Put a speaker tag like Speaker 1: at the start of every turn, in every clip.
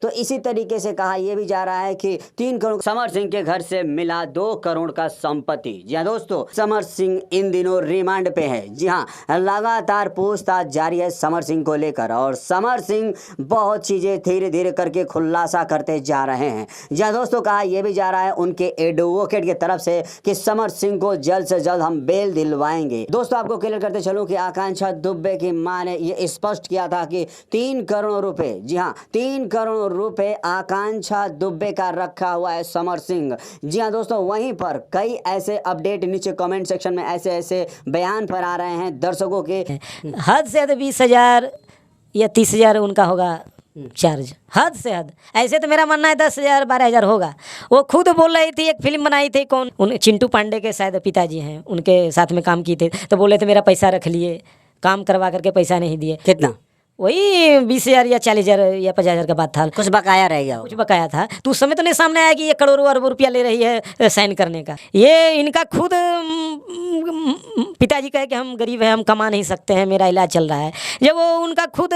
Speaker 1: तो इसी तरीके से कहा यह भी जा रहा है कि 3 करोड़ समर सिंह के घर से मिला 2 करोड़ का संपत्ति। जी हाँ दोस्तों, समर सिंह इन दिनों रिमांड पे है। जी हाँ, लगातार पूछताछ जारी है समर सिंह को लेकर और समर सिंह बहुत चीजें धीरे धीरे करके खुलासा करते जा रहे हैं। जी हाँ दोस्तों, कहा यह भी जा रहा है उनके एडवोकेट की तरफ से कि समर सिंह को जल्द से जल्द हम बेल दिलवाएंगे। दोस्तों, आपको क्लियर करते चलूं कि आकांक्षा दुबे की मां ने यह स्पष्ट किया था कि 3 करोड़ रुपए, जी हाँ 3 करोड़ रुपए आकांक्षा दुबे का रखा हुआ है समर सिंह। जी हाँ दोस्तों, वहीं पर कई ऐसे अपडेट नीचे कमेंट सेक्शन में ऐसे ऐसे बयान पर आ रहे हैं दर्शकों के।
Speaker 2: हद से हद 20,000 या 30,000 उनका होगा चार्ज, हद से हद। ऐसे तो मेरा मानना है 10,000 12,000 होगा। वो खुद बोल रही थी, एक फिल्म बनाई थी, कौन उन चिंटू पांडे के शायद पिताजी हैं, उनके साथ में काम किए थे, तो बोले थे मेरा पैसा रख लिए, काम करवा करके पैसा नहीं दिए।
Speaker 1: कितना?
Speaker 2: वही 20,000 या 40,000 या 50,000 का बात था।
Speaker 1: कुछ बकाया रह गया,
Speaker 2: कुछ बकाया था। तो उस समय तो नहीं सामने आया कि ये करोड़ों अरबों रुपया ले रही है साइन करने का। ये इनका खुद पिताजी कहे कि हम गरीब हैं, हम कमा नहीं सकते हैं, मेरा इलाज चल रहा है। जब वो उनका खुद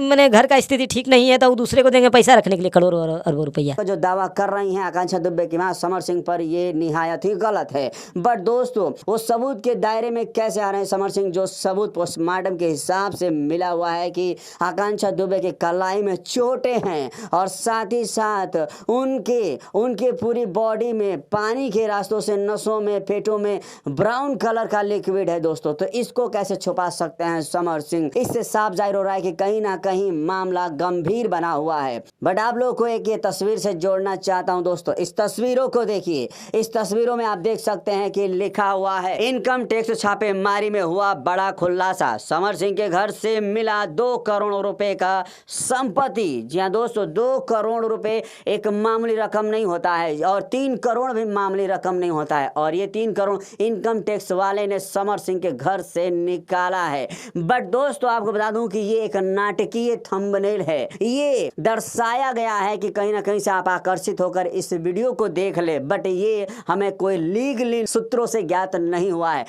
Speaker 2: मैंने घर का स्थिति ठीक नहीं है तो वो दूसरे को देंगे पैसा रखने के लिए करोड़ों अरबों रुपया।
Speaker 1: जो दावा कर रही हैं आकांक्षा दुबे की मां समर सिंह पर, ये निहायत ही गलत है। बट दोस्तों, वो सबूत के दायरे में कैसे आ रहे हैं समर सिंह? जो सबूत पोस्टमार्टम के हिसाब से मिला हुआ है कि आकांक्षा दुबे के कलाई में चोटें हैं और साथ ही साथ उनके पूरी बॉडी में पानी के रास्तों से नसों में पेटों में ब्राउन कलर का लिक्विड है दोस्तों। तो इसको कैसे छुपा सकते हैं समर सिंह? इससे साफ जाहिर हो रहा है कि कहीं ना कहीं मामला गंभीर बना हुआ है। बट आप लोगों को एक ये तस्वीर से जोड़ना चाहता हूं दोस्तों। इस तस्वीरों को देखिए, इस तस्वीरों में आप देख सकते हैं कि लिखा हुआ है इनकम टैक्स छापेमारी में हुआ बड़ा खुलासा, समर सिंह के घर से मिला 2 करोड़ रुपए का संपत्ति। जी हाँ दोस्तों, 2 करोड़ रुपए एक मामूली रकम नहीं होता है और 3 करोड़ भी मामूली रकम नहीं होता है। और ये 3 करोड़ इनकम टैक्स वाले ने समर सिंह के घर से निकाला है। बट दोस्तों, आपको बता दूं कि ये एक नाटकीय थंबनेल है। ये दर्शाया गया है कि कहीं ना कहीं से आप आकर्षित होकर इस वीडियो को देख ले, बट ये हमें कोई लीगली सूत्रों से ज्ञात नहीं हुआ है।